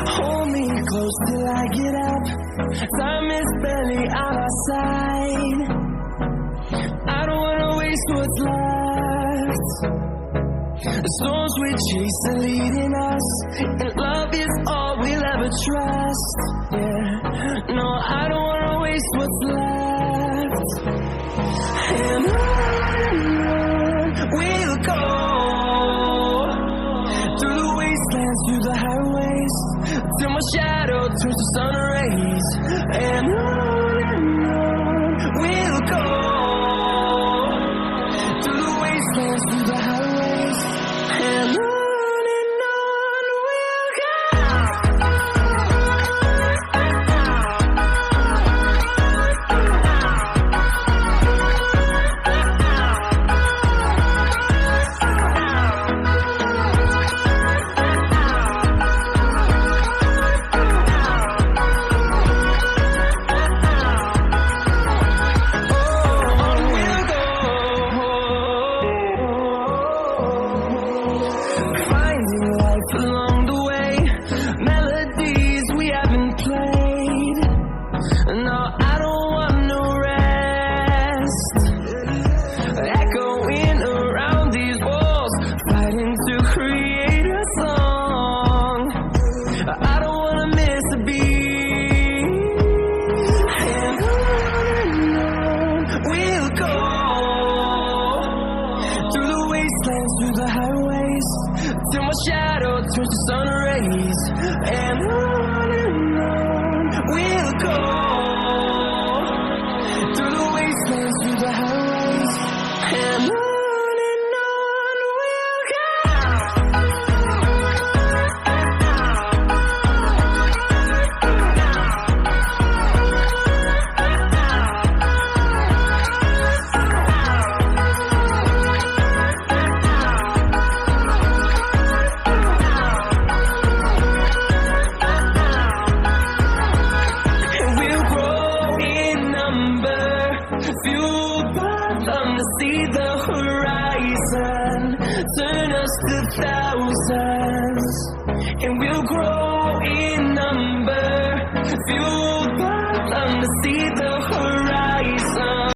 Hold me close till I get up. Time is barely on our side. I don't wanna waste what's left. The storms we chase are leading us, and love is all we'll ever trust. Yeah, no, I don't wanna waste what's left. And on we'll go, through the wastelands, through the highways, till my shadow turns to sun rays. And on we'll go, through the wastelands, through the highways, and on we'll go. Along the way, melodies we haven't played. No, I don't want no rest. Echoing around these walls, fighting to create a song. I don't wanna miss a beat. And on we'll go, through the wastelands, through the highways, till my shadow turns to sun rays. And on we'll go, through the wastelands, through the highways, and on we'll go. Fueled by them to see the horizon, turn us to thousands, and we'll grow in number. Fueled